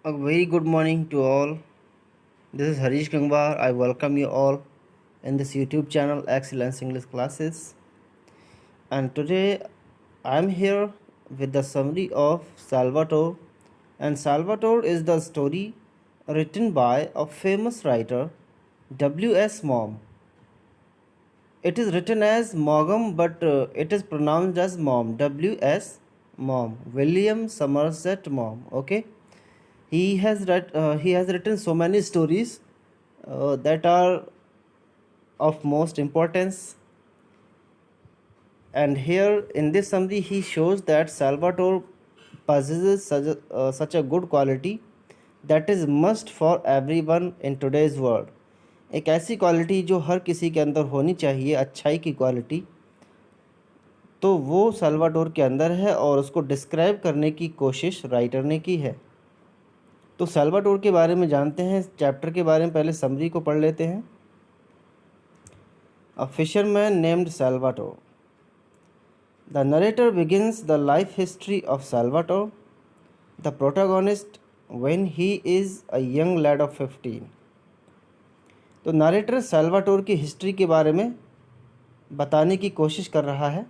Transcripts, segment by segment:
A very good morning to all. This is Harish Gangwar. I welcome you all in this YouTube channel Excellence English Classes. And today I'm here with the summary of Salvatore. And Salvatore is the story written by a famous writer W.S. Mom. It is written as Mogum, but it is pronounced as Mom. W.S. Mom. William Somerset Mom. Okay. He has written so many stories that are of most importance, and here in this summary he shows that Salvatore possesses such a good quality that is must for everyone in today's world. एक ऐसी quality जो हर किसी के अंदर होनी चाहिए, अच्छाई की क्वालिटी, तो वो साल्वाडोर के अंदर है और उसको डिस्क्राइब करने की कोशिश राइटर ने की है। तो साल्वाडोर के बारे में जानते हैं, चैप्टर के बारे में पहले समरी को पढ़ लेते हैं। A fisherman named Salvador. The narrator begins the life history of Salvador, the protagonist, when he is a young lead of 15। तो नरेटर साल्वाडोर की हिस्ट्री के बारे में बताने की कोशिश कर रहा है।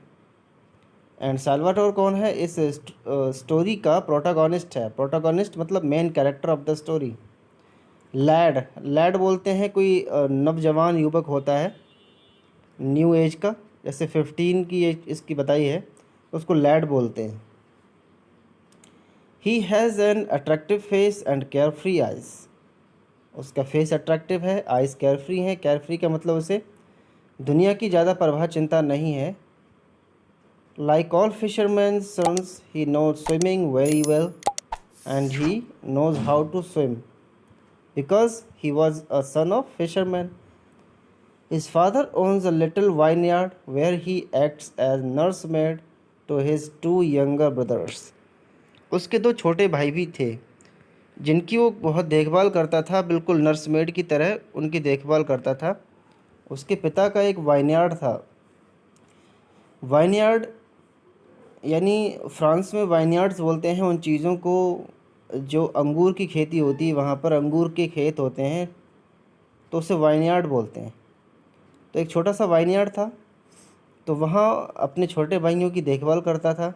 एंड साल्वाडोर कौन है? इस स्टोरी का प्रोटोगोनिस्ट है। प्रोटोगोनिस्ट मतलब main character of the story. Lead बोलते हैं कोई नवजवान युवक होता है न्यू एज का, जैसे 15 की एज इसकी बताई है, उसको लैड बोलते हैं। He has an attractive face and care free eyes. उसका फेस अट्रैक्टिव है, आइज़ केयर फ्री हैं। केयर फ्री का मतलब उसे दुनिया की ज़्यादा परवाह चिंता नहीं है। Like all fishermen's sons, he knows swimming very well, and he knows how to swim because he was a son of fishermen. His father owns a little vineyard where he acts as nursemaid to his two younger brothers. उसके दो छोटे भाई भी थे जिनकी वो बहुत देखभाल करता था, बिल्कुल नर्समेड की तरह उनकी देखभाल करता था। उसके पिता का एक वाइनयार्ड था। वाइनयार्ड यानी फ्रांस में वाइनयार्ड्स बोलते हैं उन चीज़ों को जो अंगूर की खेती होती है, वहाँ पर अंगूर के खेत होते हैं तो उसे वाइनयार्ड बोलते हैं। तो एक छोटा सा वाइनयार्ड था, तो वहाँ अपने छोटे भाइयों की देखभाल करता था।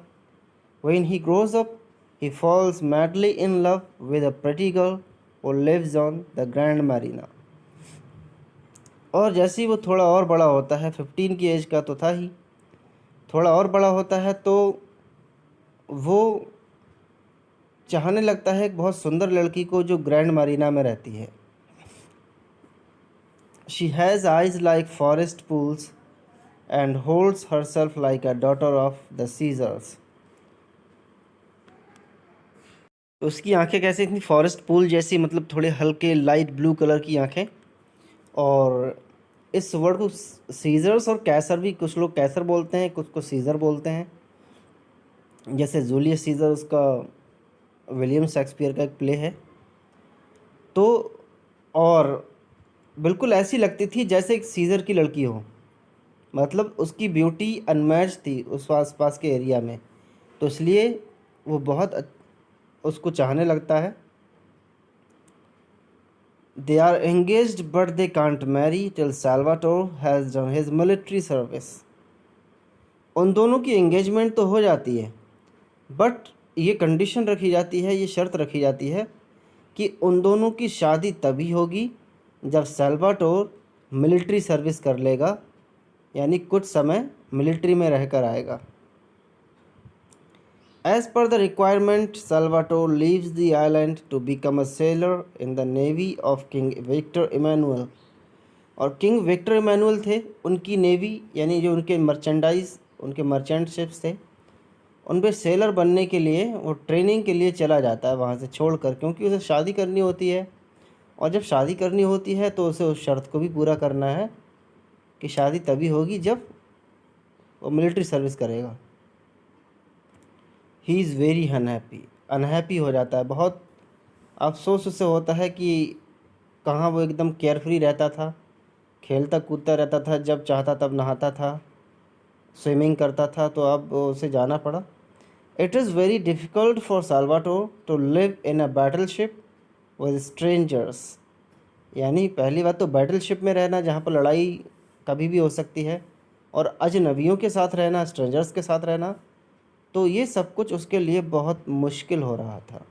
When he grows up he falls madly in love with a pretty girl who lives on the Grand Marina. और जैसे ही वो थोड़ा और बड़ा होता है, 15 की एज का तो था ही, थोड़ा और बड़ा होता है तो वो चाहने लगता है एक बहुत सुंदर लड़की को जो ग्रैंड मरीना में रहती है। She has eyes like forest pools and holds herself like a daughter of the Caesars. उसकी आंखें कैसी थी? फॉरेस्ट पूल जैसी, मतलब थोड़े हल्के लाइट ब्लू कलर की आंखें। और इस वर्ड को सीजर्स और कैसर भी, कुछ लोग कैसर बोलते हैं, कुछ को सीज़र बोलते हैं। जैसे जूलियस सीज़र उसका विलियम शेक्सपियर का एक प्ले है। तो और बिल्कुल ऐसी लगती थी जैसे एक सीज़र की लड़की हो, मतलब उसकी ब्यूटी अनमैच थी उस आसपास के एरिया में, तो इसलिए वो बहुत उसको चाहने लगता है। They are engaged but they can't marry till Salvatore has done his military service. उन दोनों की एंगेजमेंट तो हो जाती है, बट ये कंडीशन रखी जाती है, ये शर्त रखी जाती है कि उन दोनों की शादी तभी होगी जब साल्वाटोर मिलिट्री सर्विस कर लेगा, यानी कुछ समय मिलिट्री में रहकर आएगा। As per the requirement Salvatore leaves the island to become a sailor in the navy of King Victor Emmanuel. और किंग विक्टर इमैनुअल थे, उनकी नेवी यानी जो उनके मर्चेंडाइज, उनके मर्चेंट शिप्स थे, उन पे सेलर बनने के लिए वो ट्रेनिंग के लिए चला जाता है वहाँ से छोड़कर, क्योंकि उसे शादी करनी होती है। और जब शादी करनी होती है तो उसे उस शर्त को भी पूरा करना है कि शादी तभी होगी जब वो मिलिट्री सर्विस करेगा। He is very unhappy. Unhappy हो जाता है, बहुत अफसोस उसे होता है कि कहाँ वो एकदम केयरफ्री रहता था, खेलता कूदता रहता था, जब चाहता तब नहाता था, स्विमिंग करता था, तो अब उसे जाना पड़ा। It is very difficult for Salvatore to live in a battleship with strangers, यानी पहली बात तो बैटलशिप में रहना जहाँ पर लड़ाई कभी भी हो सकती है, और अजनबियों के साथ रहना, स्ट्रेंजर्स के साथ रहना, तो ये सब कुछ उसके लिए बहुत मुश्किल हो रहा था।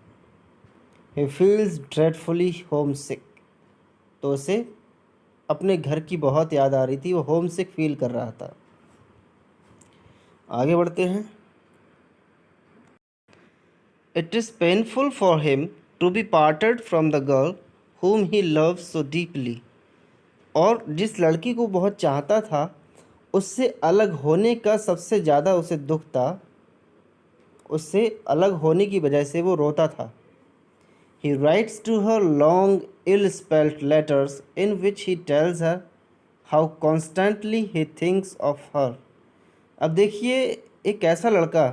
ही फील्स ड्रेडफुली होम सिक, तो उसे अपने घर की बहुत याद आ रही थी, वो होम सिक फील कर रहा था। आगे बढ़ते हैं। It is painful for him to be parted from the girl whom he loves so deeply, और जिस लड़की को बहुत चाहता था उससे अलग होने का सबसे ज़्यादा उसे दुख था, उससे अलग होने की वजह से वो रोता था। He writes to her long ill-spelt letters in which he tells her how constantly he thinks of her। अब देखिए, एक ऐसा लड़का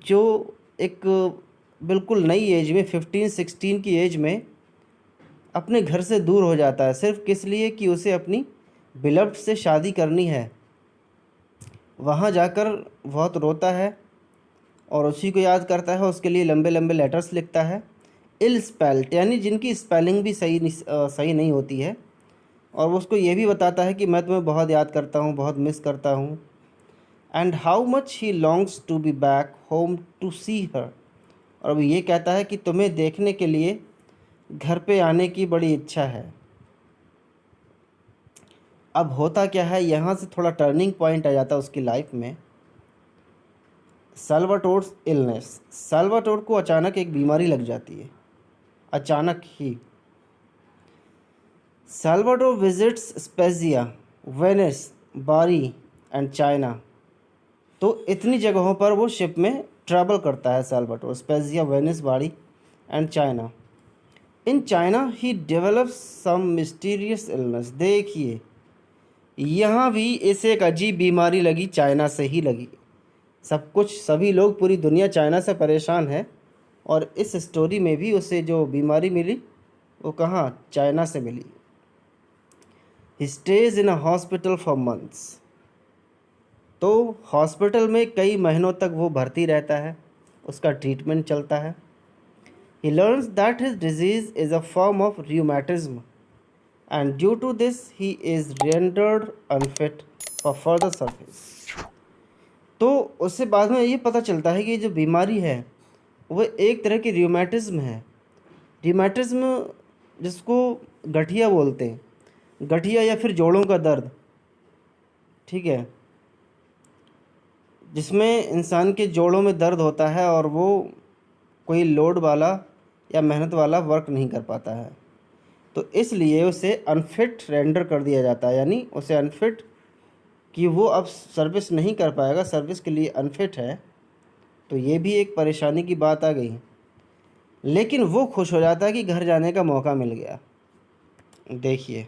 जो एक बिल्कुल नई एज में 15-16 की एज में अपने घर से दूर हो जाता है, सिर्फ किस लिए कि उसे अपनी बिलव्ड से शादी करनी है। वहाँ जाकर बहुत रोता है और उसी को याद करता है, उसके लिए लंबे लंबे लेटर्स लिखता है। इल स्पेल्ट यानी जिनकी स्पेलिंग भी सही नहीं होती है, और वो उसको ये भी बताता है कि मैं तुम्हें बहुत याद करता हूँ, बहुत मिस करता हूँ। And how much he longs to be back home to see her, और वो ये कहता है कि तुम्हें देखने के लिए घर पे आने की बड़ी इच्छा है। अब होता क्या है, यहाँ से थोड़ा टर्निंग पॉइंट आ जाता है उसकी लाइफ में। साल्वाटोर्स इलनेस, साल्वाटोर को अचानक एक बीमारी लग जाती है, अचानक ही। Salvador visits स्पेजिया, Venice, Bari and China, तो इतनी जगहों पर वो शिप में ट्रैवल करता है Salvatore, Spezia, Venice, Bari and China. In China he develops some mysterious illness, देखिए यहाँ भी इसे एक अजीब बीमारी लगी, चाइना से ही लगी। सब कुछ, सभी लोग, पूरी दुनिया चाइना से परेशान है, और इस स्टोरी में भी उसे जो बीमारी मिली वो कहाँ, चाइना से मिली। He stays in a hospital for months, तो हॉस्पिटल में कई महीनों तक वो भर्ती रहता है, उसका ट्रीटमेंट चलता है। He learns that his disease is a form of rheumatism and due to this he is rendered unfit for further service. तो उससे बाद में ये पता चलता है कि ये जो बीमारी है वो एक तरह की rheumatism है। rheumatism जिसको गठिया बोलते हैं, गठिया या फिर जोड़ों का दर्द, ठीक है, जिसमें इंसान के जोड़ों में दर्द होता है और वो कोई लोड वाला या मेहनत वाला वर्क नहीं कर पाता है, तो इसलिए उसे अनफिट रेंडर कर दिया जाता है, यानी उसे अनफिट कि वो अब सर्विस नहीं कर पाएगा, सर्विस के लिए अनफिट है। तो ये भी एक परेशानी की बात आ गई, लेकिन वो खुश हो जाता है कि घर जाने का मौका मिल गया। देखिए,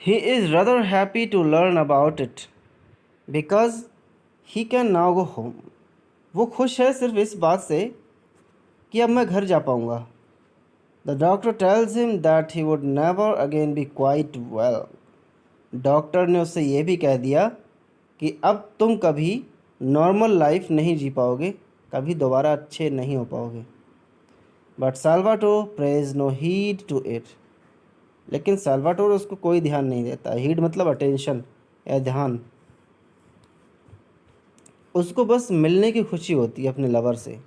he is rather happy to learn about it because he can now go home, वो खुश है सिर्फ इस बात से कि अब मैं घर जा पाऊँगा। The doctor tells him that he would never again be quite well, doctor ने उससे ये भी कह दिया कि अब तुम कभी नॉर्मल लाइफ नहीं जी पाओगे, कभी दोबारा अच्छे नहीं हो पाओगे। But Salvatore pays no heed to it, लेकिन साल्वाटोर उसको कोई ध्यान नहीं देता। हीड मतलब अटेंशन या ध्यान, उसको बस मिलने की खुशी होती है अपने लवर से,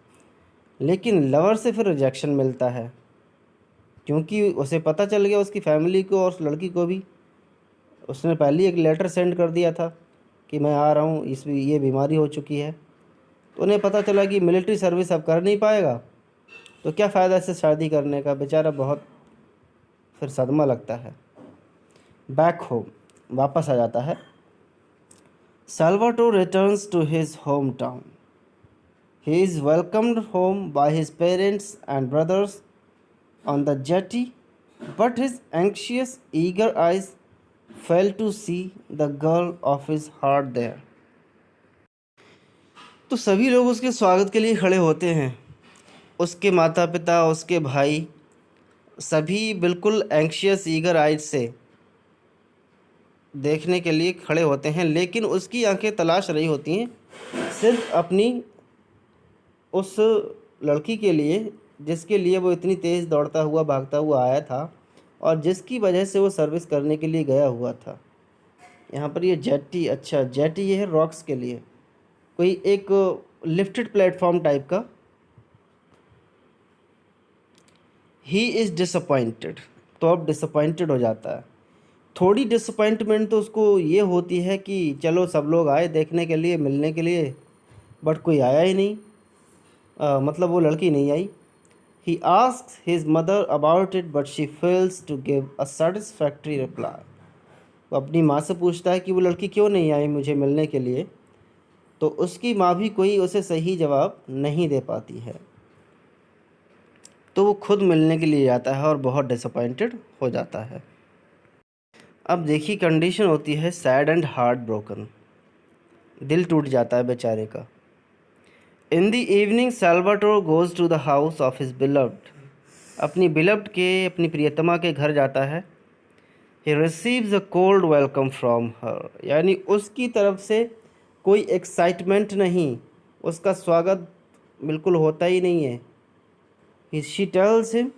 लेकिन लवर से फिर रिजेक्शन मिलता है, क्योंकि उसे पता चल गया, उसकी फैमिली को और उस लड़की को भी। उसने पहले एक लेटर सेंड कर दिया था कि मैं आ रहा हूँ, ये बीमारी हो चुकी है। तो उन्हें पता चला कि मिलिट्री सर्विस अब कर नहीं पाएगा, तो क्या फ़ायदा इससे शादी करने का। बेचारा बहुत फिर सदमा लगता है। बैक होम, वापस आ जाता है। Salvatore returns to his home town. He is welcomed home by his parents and brothers on the jetty, but his anxious, eager eyes failed to see the girl of his heart there. तो सभी लोग उसके स्वागत के लिए खड़े होते हैं, उसके माता पिता, उसके भाई, सभी बिल्कुल एंक्शियस, ईगर आइज से देखने के लिए खड़े होते हैं, लेकिन उसकी आंखें तलाश रही होती हैं सिर्फ अपनी उस लड़की के लिए जिसके लिए वो इतनी तेज़ दौड़ता हुआ भागता हुआ आया था और जिसकी वजह से वो सर्विस करने के लिए गया हुआ था। यहाँ पर ये जेटी, अच्छा जेटी ये है रॉक्स के लिए, कोई एक लिफ्टेड प्लेटफॉर्म टाइप का। ही इज़ डिसअपॉइंटेड, तो अब डिसअपॉइंटेड हो जाता है। थोड़ी डिसअपॉइंटमेंट तो उसको ये होती है कि चलो सब लोग आए देखने के लिए, मिलने के लिए, बट कोई आया ही नहीं, मतलब वो लड़की नहीं आई। He asks his mother about it but she fails to give a satisfactory reply. वो अपनी माँ से पूछता है कि वो लड़की क्यों नहीं आई मुझे मिलने के लिए, तो उसकी माँ भी कोई उसे सही जवाब नहीं दे पाती है। तो वो खुद मिलने के लिए जाता है और बहुत डिसअपॉइंटेड हो जाता है। अब देखिए कंडीशन होती है सैड एंड हार्ट ब्रोकन, दिल टूट जाता है बेचारे का। In the evening Salvatore goes to the house of his beloved, अपनी बिलव्ड के, अपनी प्रियतमा के घर जाता है। He receives a cold welcome from her, यानी उसकी तरफ से कोई एक्साइटमेंट नहीं, उसका स्वागत बिल्कुल होता ही नहीं है। She tells him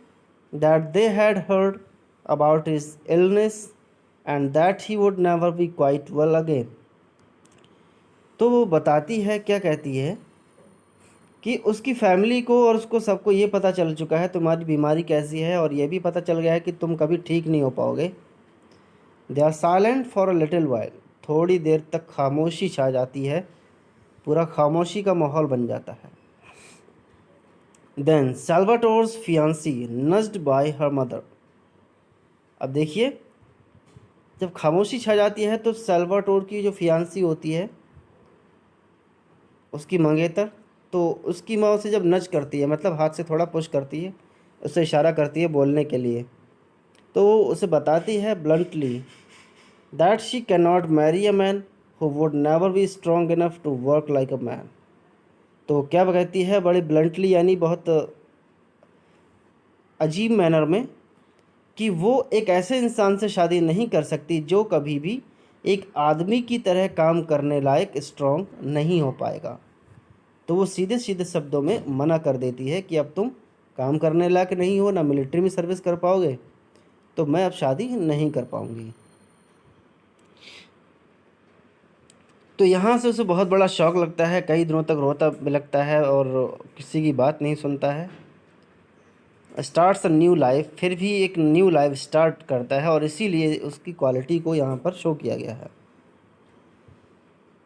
that they had heard about his illness and that he would never B quite well again. तो वो बताती है, क्या कहती है कि उसकी फैमिली को और उसको सबको ये पता चल चुका है तुम्हारी बीमारी कैसी है, और ये भी पता चल गया है कि तुम कभी ठीक नहीं हो पाओगे। They are silent for a little while, थोड़ी देर तक खामोशी छा जाती है, पूरा खामोशी का माहौल बन जाता है। Then Salvatore's fiancee nudged by her mother. अब देखिए जब खामोशी छा जाती है तो सैल्वाटोर की जो फियांसी होती है, उसकी मंगेतर, तो उसकी माँ उसे जब नज करती है, मतलब हाथ से थोड़ा पुश करती है, उससे इशारा करती है बोलने के लिए, तो वो उसे बताती है bluntly that she cannot marry a man who would never be strong enough to work like a man. तो क्या कहती है बड़ी ब्लंटली, यानी बहुत अजीब मैनर में, कि वो एक ऐसे इंसान से शादी नहीं कर सकती जो कभी भी एक आदमी की तरह काम करने लायक स्ट्रॉन्ग नहीं हो पाएगा। तो वो सीधे सीधे शब्दों में मना कर देती है कि अब तुम काम करने लायक नहीं हो, ना मिलिट्री में सर्विस कर पाओगे, तो मैं अब शादी नहीं कर पाऊंगी। तो यहाँ से उसे बहुत बड़ा शौक लगता है, कई दिनों तक रोता बिलखता है और किसी की बात नहीं सुनता है। स्टार्ट्स अ न्यू लाइफ, फिर भी एक न्यू लाइफ स्टार्ट करता है, और इसीलिए उसकी क्वालिटी को यहाँ पर शो किया गया है।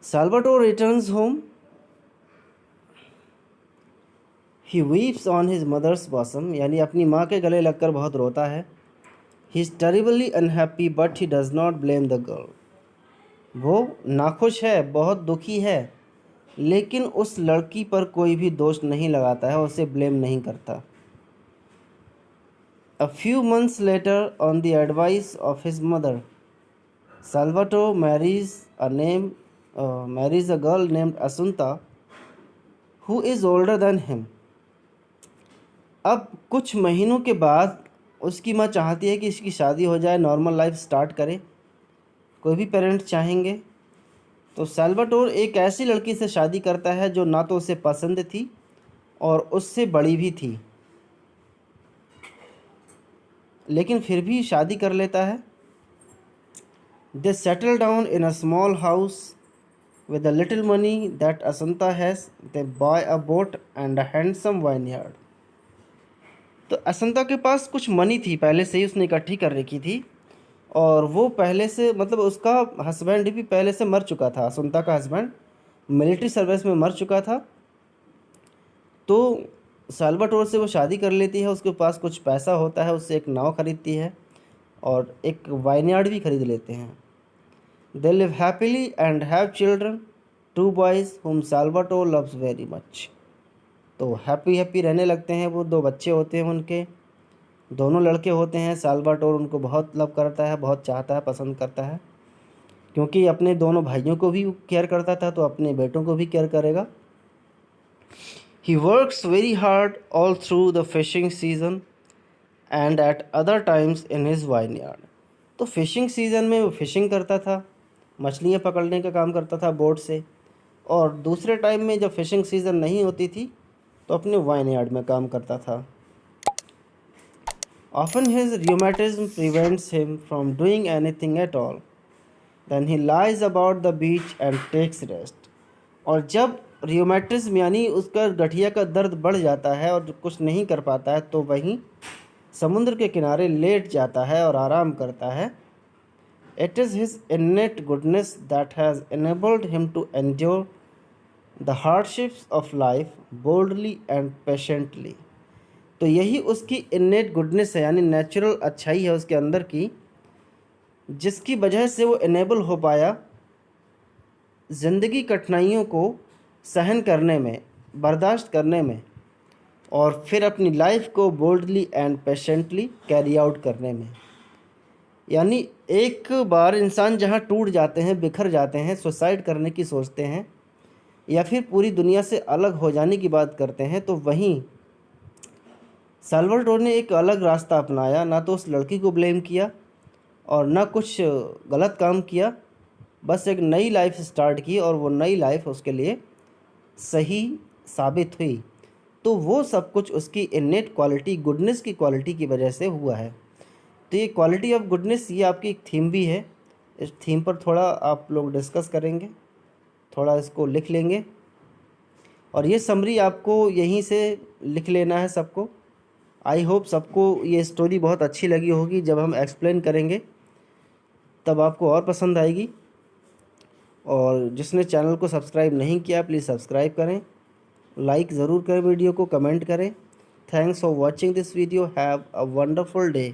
Salvatore returns home, he weeps on his mother's bosom, यानी अपनी माँ के गले लगकर बहुत रोता है। He is terribly unhappy but he does not blame the girl, वो नाखुश है, बहुत दुखी है, लेकिन उस लड़की पर कोई भी दोष नहीं लगाता है, उसे ब्लेम नहीं करता। A few months later, on the advice of his mother, Salvatore marries a girl named Asunta, who is older than him. अब कुछ महीनों के बाद उसकी माँ चाहती है कि इसकी शादी हो जाए, नॉर्मल लाइफ स्टार्ट करे, कोई भी पेरेंट्स चाहेंगे। तो सैल्वाटोर एक ऐसी लड़की से शादी करता है जो ना तो उसे पसंद थी और उससे बड़ी भी थी, लेकिन फिर भी शादी कर लेता है। They settle down in a small house with a little money that Assunta has, they buy a boat and a handsome vineyard. तो असंता के पास कुछ मनी थी, पहले से ही उसने इकट्ठी कर रखी थी, और वो पहले से, मतलब उसका हस्बैंड भी पहले से मर चुका था, असंता का हस्बैंड मिलिट्री सर्विस में मर चुका था। तो साल्वाटोर से वो शादी कर लेती है, उसके पास कुछ पैसा होता है, उससे एक नाव खरीदती है और एक वाइनयार्ड भी खरीद लेते हैं। They live happily and have children, two boys whom Salvatore loves very much. तो हैप्पी हैप्पी रहने लगते हैं, वो दो बच्चे होते हैं उनके, दोनों लड़के होते हैं। साल्वाटोर उनको बहुत लव करता है, बहुत चाहता है, पसंद करता है, क्योंकि अपने दोनों भाइयों को भी केयर करता था, तो अपने बेटों को भी केयर करेगा। He works very hard all through the fishing season and eight other times in his vineyard. तो फिशिंग सीज़न में वो फिशिंग करता था, मछलियाँ पकड़ने का काम करता था बोट से, और दूसरे टाइम में जब फिशिंग सीज़न नहीं होती थी तो अपने वाइनयार्ड में काम करता था। Often his rheumatism prevents him from doing anything at all. Then he lies about the beach and takes rest. और जब रियोमेटिज्म यानी उसका गठिया का दर्द बढ़ जाता है और कुछ नहीं कर पाता है तो वहीं समुद्र के किनारे लेट जाता है और आराम करता है. It is his innate goodness that has enabled him to endure the hardships of life boldly and patiently. तो यही उसकी innate goodness है यानी नेचुरल अच्छाई है उसके अंदर की, जिसकी वजह से वो इनेबल हो पाया ज़िंदगी कठिनाइयों को सहन करने में, बर्दाश्त करने में और फिर अपनी लाइफ को boldly and patiently carry out करने में. यानी एक बार इंसान जहाँ टूट जाते हैं, बिखर जाते हैं, सुसाइड करने की सोचते हैं या फिर पूरी दुनिया से अलग हो जाने की बात करते हैं, तो वहीं साल्वाडोर ने एक अलग रास्ता अपनाया. ना तो उस लड़की को ब्लेम किया और ना कुछ गलत काम किया, बस एक नई लाइफ स्टार्ट की और वो नई लाइफ उसके लिए सही साबित हुई. तो वो सब कुछ उसकी इनेट क्वालिटी, गुडनेस की क्वालिटी की वजह से हुआ है. तो ये क्वालिटी ऑफ गुडनेस, ये आपकी एक थीम भी है. इस थीम पर थोड़ा आप लोग डिस्कस करेंगे, थोड़ा इसको लिख लेंगे और ये समरी आपको यहीं से लिख लेना है सबको. आई होप सबको ये स्टोरी बहुत अच्छी लगी होगी. जब हम एक्सप्लेन करेंगे तब आपको और पसंद आएगी. और जिसने चैनल को सब्सक्राइब नहीं किया प्लीज़ सब्सक्राइब करें, लाइक ज़रूर करें वीडियो को, कमेंट करें. Thanks for watching this video. Have a wonderful day.